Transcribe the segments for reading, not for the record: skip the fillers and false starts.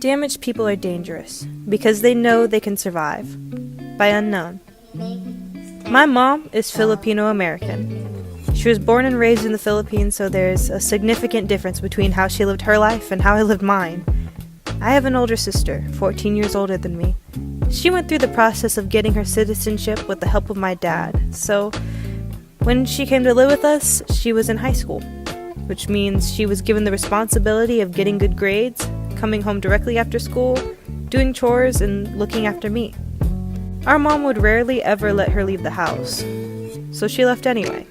Damaged people are dangerous because they know they can survive. By Unknown. My mom is Filipino-American. She was born and raised in the Philippines, so there's a significant difference between how she lived her life and how I lived mine. I have an older sister, 14 years older than me. She went through the process of getting her citizenship with the help of my dad, so when she came to live with us, she was in high school, which means she was given the responsibility of getting good grades, coming home directly after school, doing chores, and looking after me. Our mom would rarely ever let her leave the house, so she left anyway.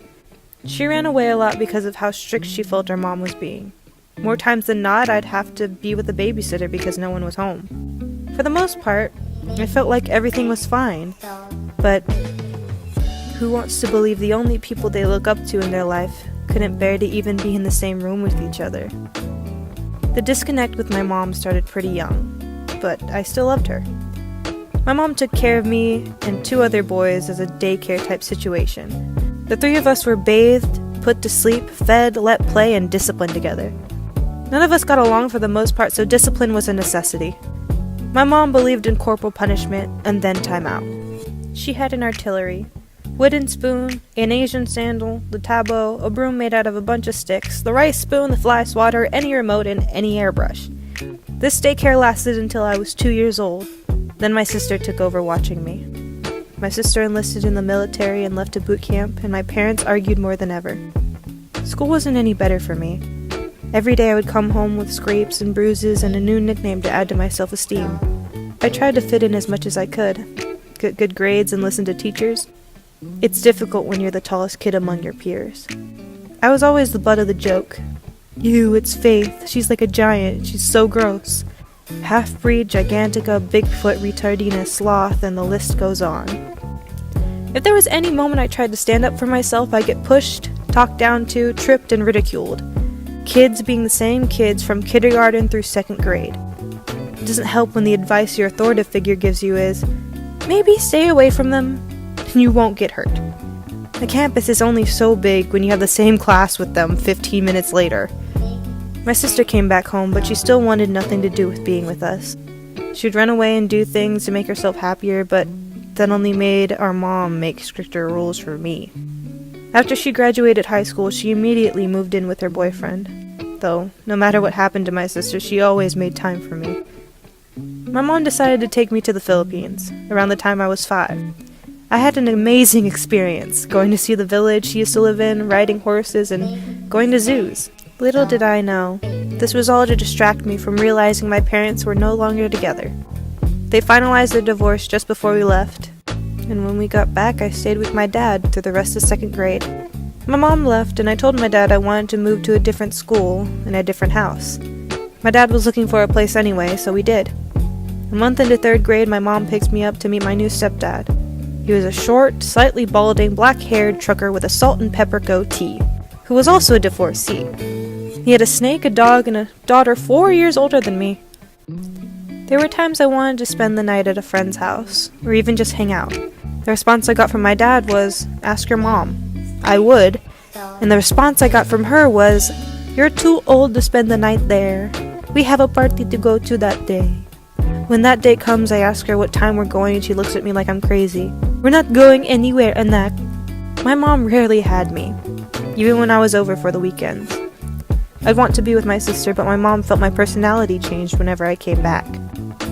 She ran away a lot because of how strict she felt our mom was being. More times than not, I'd have to be with a babysitter because no one was home. For the most part, I felt like everything was fine, but who wants to believe the only people they look up to in their life couldn't bear to even be in the same room with each other? The disconnect with my mom started pretty young, but I still loved her. My mom took care of me and two other boys as a daycare type situation. The three of us were bathed, put to sleep, fed, let play, and disciplined together. None of us got along for the most part, so discipline was a necessity. My mom believed in corporal punishment and then time out. She had an artillery, wooden spoon, an Asian sandal, the tableau, a broom made out of a bunch of sticks, the rice spoon, the fly swatter, any remote, and any airbrush. This daycare lasted until I was 2 years old. Then my sister took over watching me. My sister enlisted in the military and left to boot camp, and my parents argued more than ever. School wasn't any better for me. Every day I would come home with scrapes and bruises and a new nickname to add to my self-esteem. I tried to fit in as much as I could, get good grades and listen to teachers. It's difficult when you're the tallest kid among your peers. I was always the butt of the joke. "You, it's Faith. She's like a giant. She's so gross." Half-breed, Gigantica, Bigfoot, Retardina, Sloth, and the list goes on. If there was any moment I tried to stand up for myself, I'd get pushed, talked down to, tripped, and ridiculed. Kids being the same kids from kindergarten through 2nd grade. It doesn't help when the advice your authoritative figure gives you is, maybe stay away from them, and you won't get hurt. The campus is only so big when you have the same class with them 15 minutes later. My sister came back home, but she still wanted nothing to do with being with us. She'd run away and do things to make herself happier, but that only made our mom make stricter rules for me. After she graduated high school, she immediately moved in with her boyfriend. Though, no matter what happened to my sister, she always made time for me. My mom decided to take me to the Philippines, around the time I was 5. I had an amazing experience, going to see the village she used to live in, riding horses, and going to zoos. Little did I know, this was all to distract me from realizing my parents were no longer together. They finalized their divorce just before we left, and when we got back I stayed with my dad through the rest of 2nd grade. My mom left, and I told my dad I wanted to move to a different school and a different house. My dad was looking for a place anyway, so we did. A month into 3rd grade, my mom picks me up to meet my new stepdad. He was a short, slightly balding, black-haired trucker with a salt and pepper goatee, who was also a divorcee. He had a snake, a dog, and a daughter 4 years older than me. There were times I wanted to spend the night at a friend's house, or even just hang out. The response I got from my dad was, "Ask your mom." I would, and the response I got from her was, "You're too old to spend the night there. We have a party to go to that day." When that day comes, I ask her what time we're going, and she looks at me like I'm crazy. "We're not going anywhere, Anak." My mom rarely had me, even when I was over for the weekends. I'd want to be with my sister, but my mom felt my personality changed whenever I came back.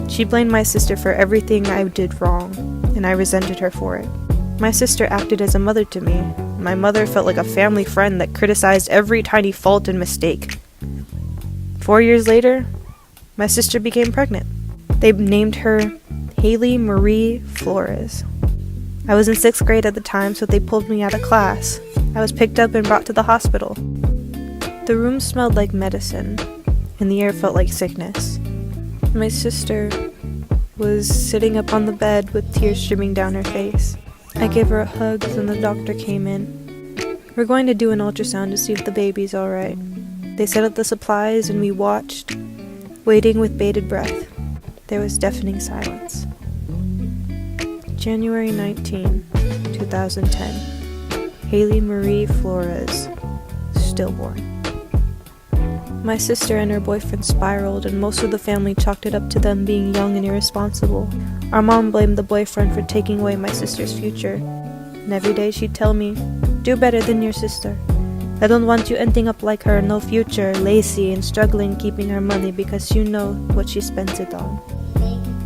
She blamed my sister for everything I did wrong, and I resented her for it. My sister acted as a mother to me. My mother felt like a family friend that criticized every tiny fault and mistake. 4 years later, my sister became pregnant. They named her Haley Marie Flores. I was in 6th grade at the time, so they pulled me out of class. I was picked up and brought to the hospital. The room smelled like medicine, and the air felt like sickness. My sister was sitting up on the bed with tears streaming down her face. I gave her a hug, and the doctor came in. "We're going to do an ultrasound to see if the baby's alright." They set up the supplies, and we watched, waiting with bated breath. There was deafening silence. January 19, 2010. Haley Marie Flores, stillborn. My sister and her boyfriend spiraled, and most of the family chalked it up to them being young and irresponsible. Our mom blamed the boyfriend for taking away my sister's future. And every day she'd tell me, "Do better than your sister. I don't want you ending up like her, no future, lazy, and struggling keeping her money because you know what she spends it on."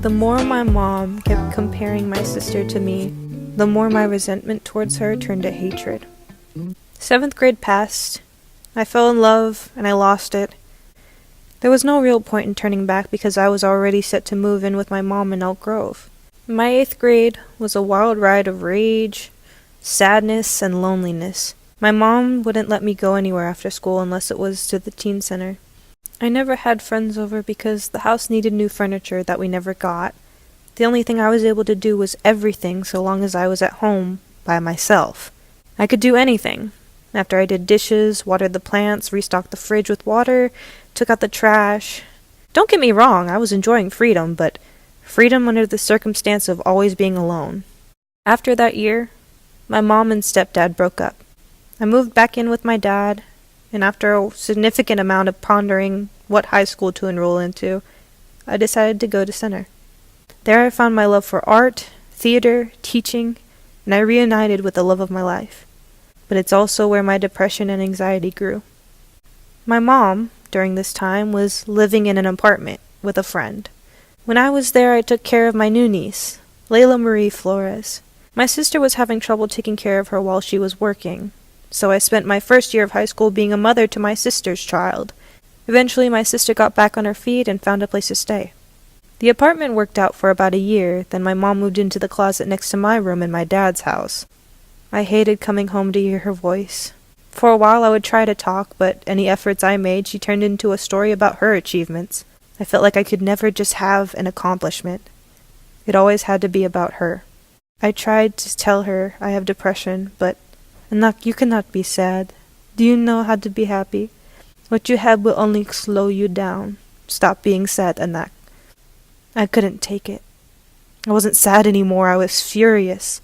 The more my mom kept comparing my sister to me, the more my resentment towards her turned to hatred. 7th grade passed. I fell in love, and I lost it. There was no real point in turning back because I was already set to move in with my mom in Elk Grove. My 8th grade was a wild ride of rage, sadness, and loneliness. My mom wouldn't let me go anywhere after school unless it was to the teen center. I never had friends over because the house needed new furniture that we never got. The only thing I was able to do was everything so long as I was at home by myself. I could do anything. After I did dishes, watered the plants, restocked the fridge with water, took out the trash. Don't get me wrong, I was enjoying freedom, but freedom under the circumstance of always being alone. After that year, my mom and stepdad broke up. I moved back in with my dad, and after a significant amount of pondering what high school to enroll into, I decided to go to Center. There I found my love for art, theater, teaching, and I reunited with the love of my life. But it's also where my depression and anxiety grew. My mom, during this time, was living in an apartment with a friend. When I was there, I took care of my new niece, Layla Marie Flores. My sister was having trouble taking care of her while she was working, so I spent my first year of high school being a mother to my sister's child. Eventually, my sister got back on her feet and found a place to stay. The apartment worked out for about a year, then my mom moved into the closet next to my room in my dad's house. I hated coming home to hear her voice. For a while I would try to talk, but any efforts I made she turned into a story about her achievements. I felt like I could never just have an accomplishment. It always had to be about her. I tried to tell her I have depression, but Anak, you cannot be sad. Do you know how to be happy? What you have will only slow you down. Stop being sad, Anak. I couldn't take it. I wasn't sad anymore, I was furious.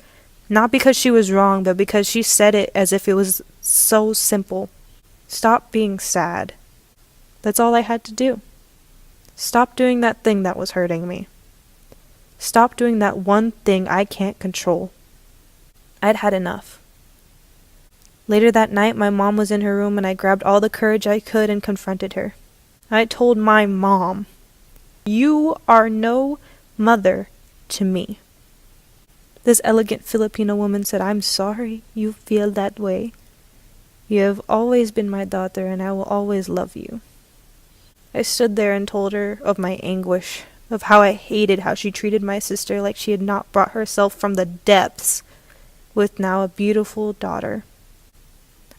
Not because she was wrong, but because she said it as if it was so simple. Stop being sad. That's all I had to do. Stop doing that thing that was hurting me. Stop doing that one thing I can't control. I'd had enough. Later that night, my mom was in her room and I grabbed all the courage I could and confronted her. I told my mom, "You are no mother to me." This elegant Filipino woman said, "I'm sorry you feel that way. You have always been my daughter and I will always love you." I stood there and told her of my anguish, of how I hated how she treated my sister like she had not brought herself from the depths with now a beautiful daughter.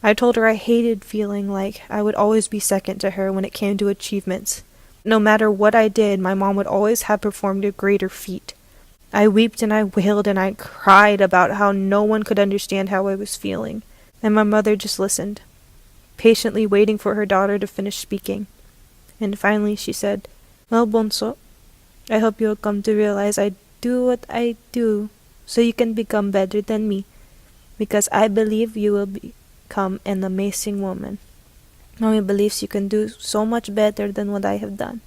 I told her I hated feeling like I would always be second to her when it came to achievements. No matter what I did, my mom would always have performed a greater feat. I wept and I wailed and I cried about how no one could understand how I was feeling, and my mother just listened, patiently waiting for her daughter to finish speaking. And finally she said, "Well, Bonso, I hope you'll come to realize I do what I do so you can become better than me, because I believe you will become an amazing woman. Mommy believes you can do so much better than what I have done.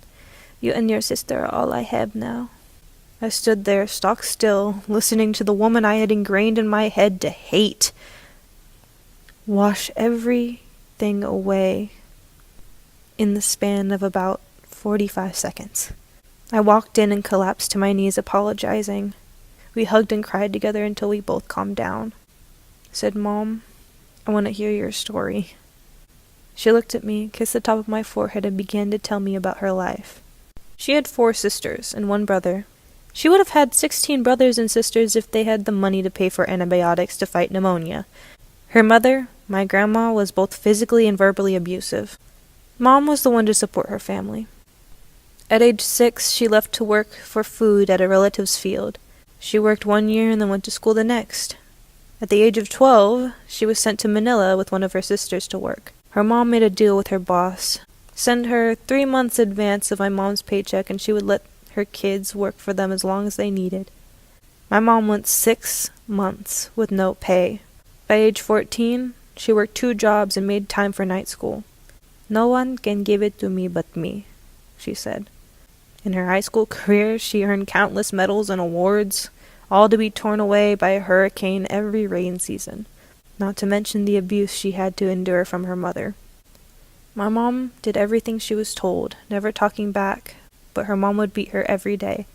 You and your sister are all I have now." I stood there, stock still, listening to the woman I had ingrained in my head to hate. Wash everything away in the span of about 45 seconds. I walked in and collapsed to my knees, apologizing. We hugged and cried together until we both calmed down. I said, "Mom, I want to hear your story." She looked at me, kissed the top of my forehead, and began to tell me about her life. She had 4 sisters and 1 brother. She would have had 16 brothers and sisters if they had the money to pay for antibiotics to fight pneumonia. Her mother, my grandma, was both physically and verbally abusive. Mom was the one to support her family. At age 6, she left to work for food at a relative's field. She worked 1 year and then went to school the next. At the age of 12, she was sent to Manila with one of her sisters to work. Her mom made a deal with her boss. Send her 3 months advance of my mom's paycheck and she would let her kids work for them as long as they needed. My mom went 6 months with no pay. By age 14, she worked 2 jobs and made time for night school. No one can give it to me but me, she said. In her high school career, she earned countless medals and awards, all to be torn away by a hurricane every rain season, not to mention the abuse she had to endure from her mother. My mom did everything she was told, never talking back, but her mom would beat her every day.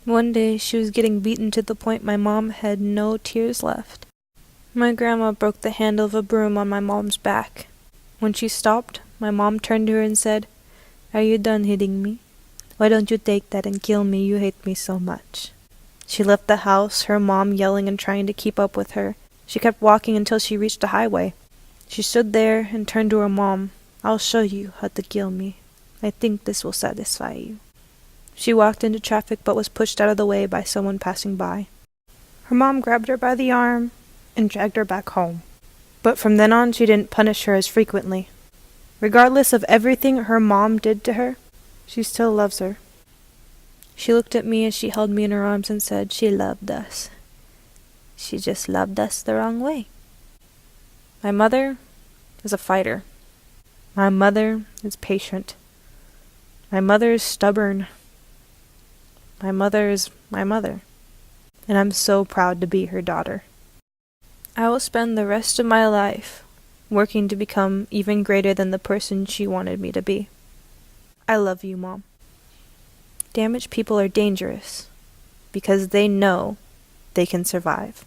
One day, she was getting beaten to the point my mom had no tears left. My grandma broke the handle of a broom on my mom's back. When she stopped, my mom turned to her and said, "Are you done hitting me? Why don't you take that and kill me? You hate me so much." She left the house, her mom yelling and trying to keep up with her. She kept walking until she reached a highway. She stood there and turned to her mom. "I'll show you how to kill me. I think this will satisfy you." She walked into traffic but was pushed out of the way by someone passing by. Her mom grabbed her by the arm and dragged her back home. But from then on, she didn't punish her as frequently. Regardless of everything her mom did to her, she still loves her. She looked at me as she held me in her arms and said she loved us. She just loved us the wrong way. My mother is a fighter. My mother is patient. My mother is stubborn. My mother is my mother. And I'm so proud to be her daughter. I will spend the rest of my life working to become even greater than the person she wanted me to be. I love you, Mom. Damaged people are dangerous because they know they can survive.